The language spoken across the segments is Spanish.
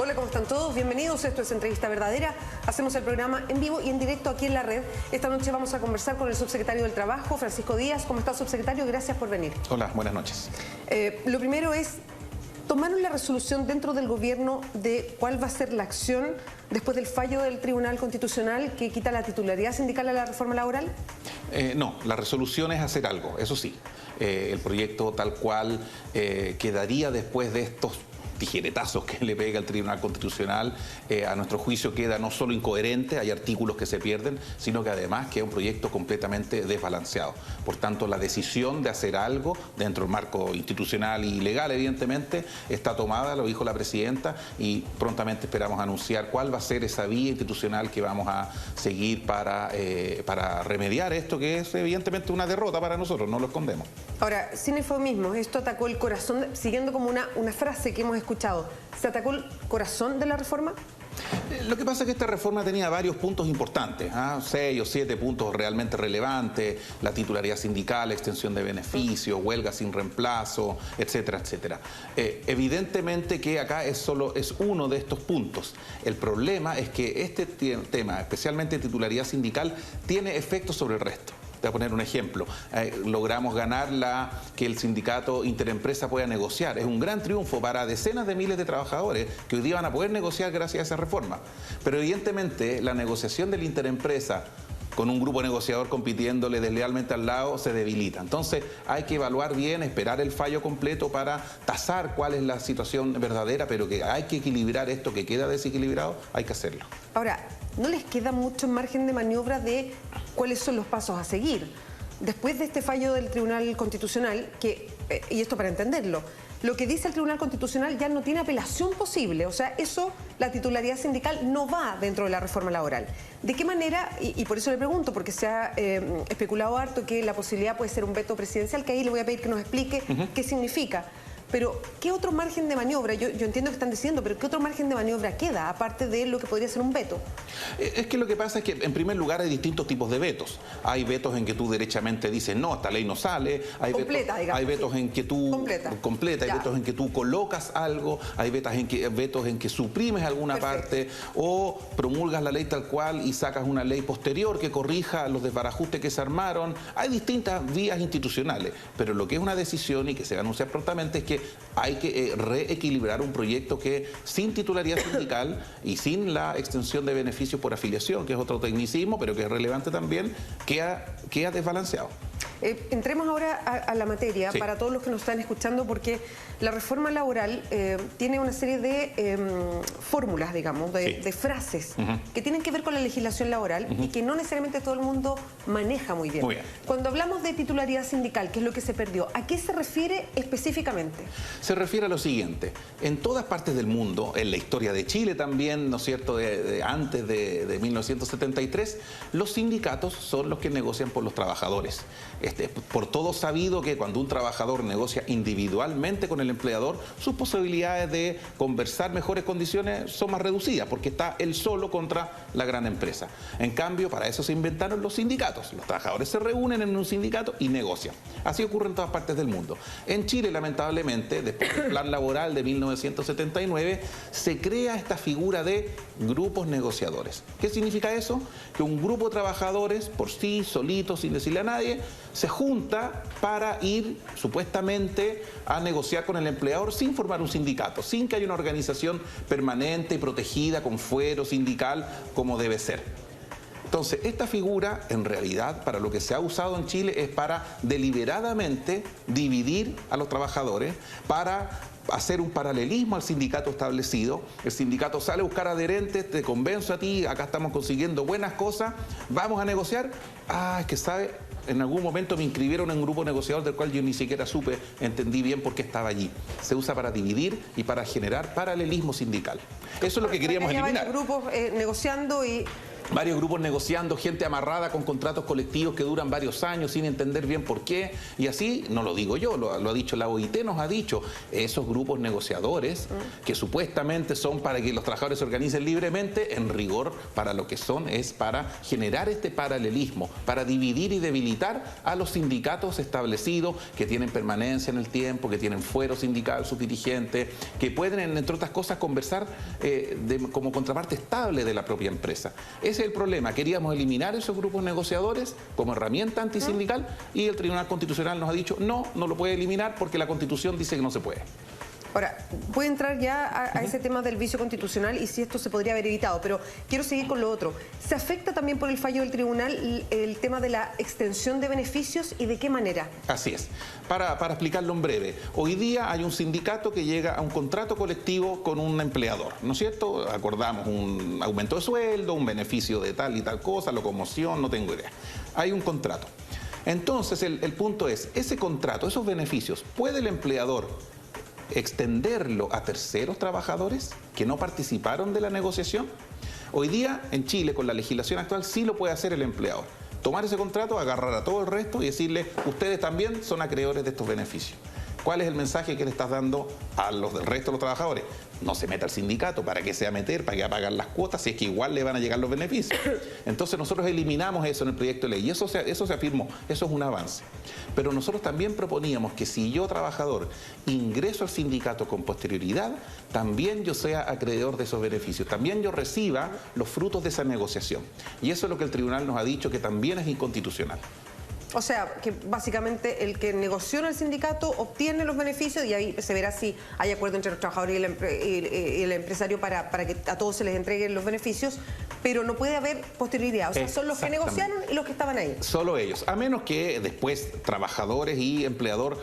Hola, ¿cómo están todos? Bienvenidos. Esto es Entrevista Verdadera. Hacemos el programa en vivo y en directo aquí en la red. Esta noche vamos a conversar con el subsecretario del Trabajo, Francisco Díaz. ¿Cómo está, subsecretario? Gracias por venir. Hola, buenas noches. Lo primero es, ¿tomaron la resolución dentro del gobierno de cuál va a ser la acción después del fallo del Tribunal Constitucional que quita la titularidad sindical a la reforma laboral? No, la resolución es hacer algo, eso sí. El proyecto tal cual quedaría después de estos tijeretazos que le pega el Tribunal Constitucional, a nuestro juicio queda no solo incoherente, hay artículos que se pierden, sino que además queda un proyecto completamente desbalanceado. Por tanto, la decisión de hacer algo dentro del marco institucional y legal, evidentemente, está tomada, lo dijo la presidenta, y prontamente esperamos anunciar cuál va a ser esa vía institucional que vamos a seguir para remediar esto, que es evidentemente una derrota para nosotros, no lo escondemos. Ahora, sin eufemismos, esto atacó el corazón, siguiendo como una frase que hemos escuchado, ¿se atacó el corazón de la reforma? Lo que pasa es que esta reforma tenía varios puntos importantes, 6 o 7 puntos realmente relevantes: la titularidad sindical, extensión de beneficios, huelga sin reemplazo, etcétera, etcétera. Evidentemente que acá es uno de estos puntos. El problema es que este tema, especialmente titularidad sindical, tiene efectos sobre el resto. Te voy a poner un ejemplo. Logramos ganar que el sindicato interempresa pueda negociar. Es un gran triunfo para decenas de miles de trabajadores que hoy día van a poder negociar gracias a esa reforma. Pero evidentemente la negociación del interempresa con un grupo negociador compitiéndole deslealmente al lado se debilita. Entonces hay que evaluar bien, esperar el fallo completo para tasar cuál es la situación verdadera, pero que hay que equilibrar esto que queda desequilibrado, hay que hacerlo. Ahora, ¿no les queda mucho margen de maniobra de cuáles son los pasos a seguir? Después de este fallo del Tribunal Constitucional, y esto para entenderlo, lo que dice el Tribunal Constitucional ya no tiene apelación posible, o sea, eso, la titularidad sindical no va dentro de la reforma laboral. ¿De qué manera? Y por eso le pregunto, porque se ha especulado harto que la posibilidad puede ser un veto presidencial, que ahí le voy a pedir que nos explique qué significa. Pero, ¿qué otro margen de maniobra? Yo entiendo que están diciendo, pero ¿qué otro margen de maniobra queda, aparte de lo que podría ser un veto? Es que lo que pasa es que, en primer lugar, hay distintos tipos de vetos. Hay vetos en que tú derechamente dices, no, esta ley no sale. Hay vetos en que tú... Completa. Hay vetos en que tú colocas algo. Hay vetos en que suprimes alguna parte. O promulgas la ley tal cual y sacas una ley posterior que corrija los desbarajustes que se armaron. Hay distintas vías institucionales. Pero lo que es una decisión y que se va a anunciar prontamente es que hay que reequilibrar un proyecto que sin titularidad sindical y sin la extensión de beneficios por afiliación, que es otro tecnicismo, pero que es relevante también, queda desbalanceado. Entremos ahora a la materia, sí, para todos los que nos están escuchando, porque la reforma laboral tiene una serie de fórmulas, digamos, de frases que tienen que ver con la legislación laboral y que no necesariamente todo el mundo maneja muy bien. Cuando hablamos de titularidad sindical, que es lo que se perdió, ¿a qué se refiere específicamente? Se refiere a lo siguiente: en todas partes del mundo, en la historia de Chile también, ¿no es cierto?, antes de 1973, los sindicatos son los que negocian por los trabajadores. Por todo sabido que cuando un trabajador negocia individualmente con el empleador, sus posibilidades de conversar mejores condiciones son más reducidas, porque está él solo contra la gran empresa. En cambio, para eso se inventaron los sindicatos. Los trabajadores se reúnen en un sindicato y negocian. Así ocurre en todas partes del mundo. En Chile, lamentablemente, después del Plan Laboral de 1979, se crea esta figura de grupos negociadores. ¿Qué significa eso? Que un grupo de trabajadores, por sí, solitos, sin decirle a nadie, se junta para ir supuestamente a negociar con el empleador sin formar un sindicato, sin que haya una organización permanente y protegida con fuero sindical como debe ser. Entonces, esta figura, en realidad, para lo que se ha usado en Chile es para deliberadamente dividir a los trabajadores, para hacer un paralelismo al sindicato establecido. El sindicato sale a buscar adherentes, te convenzo a ti, acá estamos consiguiendo buenas cosas, vamos a negociar. Es que sabe, en algún momento me inscribieron en un grupo negociador del cual yo ni siquiera entendí bien por qué estaba allí. Se usa para dividir y para generar paralelismo sindical. Eso es lo que queríamos eliminar. Hay grupos negociando y varios grupos negociando, gente amarrada con contratos colectivos que duran varios años sin entender bien por qué. Y así, no lo digo yo, lo ha dicho la OIT, nos ha dicho, esos grupos negociadores que supuestamente son para que los trabajadores se organicen libremente, en rigor para lo que son es para generar este paralelismo, para dividir y debilitar a los sindicatos establecidos que tienen permanencia en el tiempo, que tienen fuero sindical, sus dirigentes, que pueden, entre otras cosas, conversar como contraparte estable de la propia empresa. Ese es el problema. Queríamos eliminar esos grupos negociadores como herramienta antisindical y el Tribunal Constitucional nos ha dicho no lo puede eliminar porque la Constitución dice que no se puede. Ahora, voy a entrar ya a ese tema del vicio constitucional y si esto se podría haber evitado, pero quiero seguir con lo otro. ¿Se afecta también por el fallo del tribunal el tema de la extensión de beneficios y de qué manera? Así es. Para explicarlo en breve, hoy día hay un sindicato que llega a un contrato colectivo con un empleador, ¿no es cierto? Acordamos un aumento de sueldo, un beneficio de tal y tal cosa, locomoción, no tengo idea. Hay un contrato. Entonces, el punto es, ese contrato, esos beneficios, ¿puede el empleador extenderlo a terceros trabajadores que no participaron de la negociación? Hoy día en Chile, con la legislación actual, sí lo puede hacer el empleador. Tomar ese contrato, agarrar a todo el resto y decirle, ustedes también son acreedores de estos beneficios. ¿Cuál es el mensaje que le estás dando a los del resto de los trabajadores? No se meta al sindicato, ¿para qué se va a meter? ¿Para qué va a pagar las cuotas? Si es que igual le van a llegar los beneficios. Entonces nosotros eliminamos eso en el proyecto de ley y eso se afirmó, eso es un avance. Pero nosotros también proponíamos que si yo, trabajador, ingreso al sindicato con posterioridad, también yo sea acreedor de esos beneficios, también yo reciba los frutos de esa negociación. Y eso es lo que el tribunal nos ha dicho que también es inconstitucional. O sea, que básicamente el que negoció en el sindicato obtiene los beneficios y ahí se verá si hay acuerdo entre los trabajadores y el empresario para que a todos se les entreguen los beneficios, pero no puede haber posterioridad. O sea, son los que negociaron y los que estaban ahí. Solo ellos, a menos que después trabajadores y empleador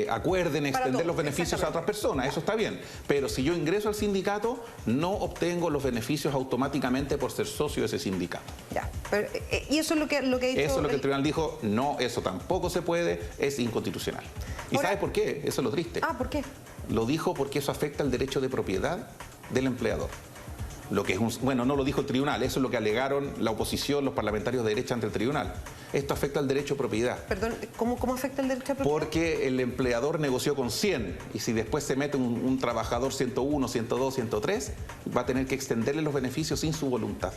acuerden extender los beneficios a otras personas, eso está bien. Pero si yo ingreso al sindicato, no obtengo los beneficios automáticamente por ser socio de ese sindicato. Ya, pero, y eso es lo que ha dicho... Eso es lo que el tribunal dijo, no, eso tampoco se puede, es inconstitucional. ¿Y sabes por qué? Eso es lo triste. ¿Por qué? Lo dijo porque eso afecta el derecho de propiedad del empleador. Lo que es bueno, no lo dijo el tribunal, eso es lo que alegaron la oposición, los parlamentarios de derecha ante el tribunal. Esto afecta al derecho de propiedad. Perdón, ¿cómo afecta el derecho de propiedad? Porque el empleador negoció con 100 y si después se mete un trabajador 101, 102, 103, va a tener que extenderle los beneficios sin su voluntad.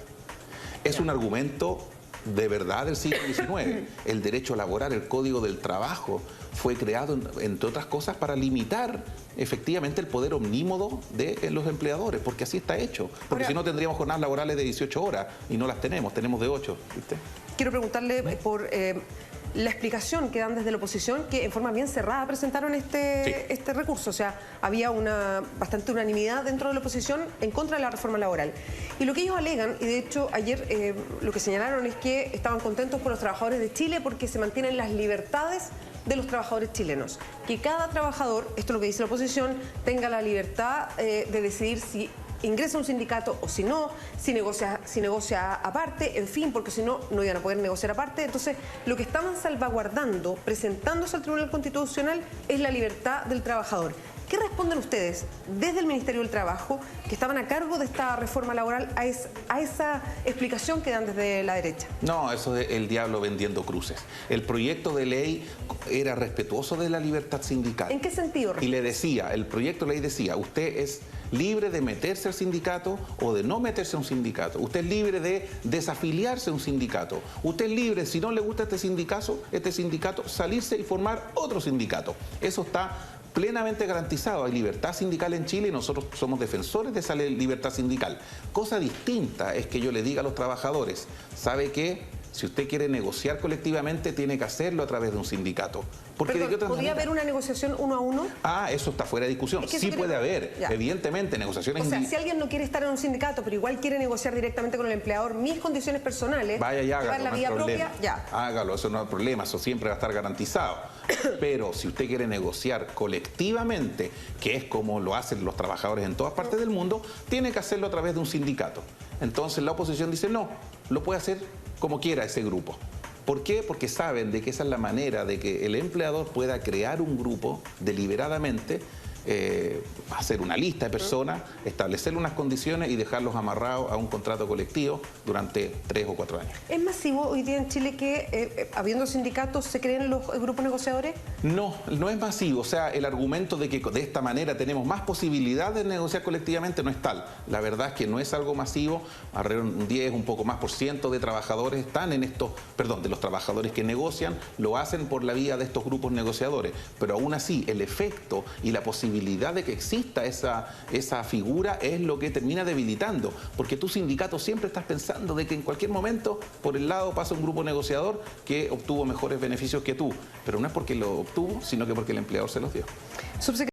Es un argumento de verdad del siglo XIX. El derecho laboral, el Código del Trabajo, fue creado, entre otras cosas, para limitar efectivamente el poder omnímodo de los empleadores, porque así está hecho. Porque si no tendríamos jornadas laborales de 18 horas y no las tenemos de 8. ¿Viste? Quiero preguntarle por la explicación que dan desde la oposición, que en forma bien cerrada presentaron este recurso. O sea, había bastante unanimidad dentro de la oposición en contra de la reforma laboral. Y lo que ellos alegan, y de hecho ayer lo que señalaron es que estaban contentos por los trabajadores de Chile porque se mantienen las libertades de los trabajadores chilenos. Que cada trabajador, esto es lo que dice la oposición, tenga la libertad de decidir si ingresa a un sindicato o si no, si negocia aparte, en fin, porque si no, no iban a poder negociar aparte. Entonces, lo que estaban salvaguardando, presentándose al Tribunal Constitucional, es la libertad del trabajador. ¿Qué responden ustedes desde el Ministerio del Trabajo, que estaban a cargo de esta reforma laboral, a esa explicación que dan desde la derecha? No, eso es el diablo vendiendo cruces. El proyecto de ley era respetuoso de la libertad sindical. ¿En qué sentido? Y le decía, el proyecto de ley decía, usted es libre de meterse al sindicato o de no meterse a un sindicato. Usted es libre de desafiliarse a un sindicato. Usted es libre, si no le gusta este sindicato, salirse y formar otro sindicato. Eso está plenamente garantizado. Hay libertad sindical en Chile y nosotros somos defensores de esa libertad sindical. Cosa distinta es que yo le diga a los trabajadores, ¿sabe qué? Si usted quiere negociar colectivamente, tiene que hacerlo a través de un sindicato. Porque Perdón, ¿de qué otra ¿podría manera? haber una negociación uno a uno? Eso está fuera de discusión. Es que sí puede haber, evidentemente, negociaciones. O sea, si alguien no quiere estar en un sindicato, pero igual quiere negociar directamente con el empleador mis condiciones personales, vaya y hágalo, la no hay vía problema. propia, ya. Hágalo, eso no hay problema, eso siempre va a estar garantizado. Pero si usted quiere negociar colectivamente, que es como lo hacen los trabajadores en todas partes del mundo, tiene que hacerlo a través de un sindicato. Entonces la oposición dice, no, lo puede hacer como quiera ese grupo. ¿Por qué? Porque saben de que esa es la manera de que el empleador pueda crear un grupo deliberadamente hacer una lista de personas, establecer unas condiciones y dejarlos amarrados a un contrato colectivo durante 3 o 4 años. ¿Es masivo hoy día en Chile que, habiendo sindicatos, se creen los grupos negociadores? No, no es masivo. O sea, el argumento de que de esta manera tenemos más posibilidades de negociar colectivamente no es tal. La verdad es que no es algo masivo. Alrededor de un 10, un poco más por ciento de trabajadores están en estos, perdón, de los trabajadores que negocian, lo hacen por la vía de estos grupos negociadores. Pero aún así, el efecto y la posibilidad de que exista esa figura es lo que termina debilitando. Porque tu sindicato siempre estás pensando de que en cualquier momento por el lado pasa un grupo negociador que obtuvo mejores beneficios que tú. Pero no es porque lo obtuvo, sino que porque el empleador se los dio.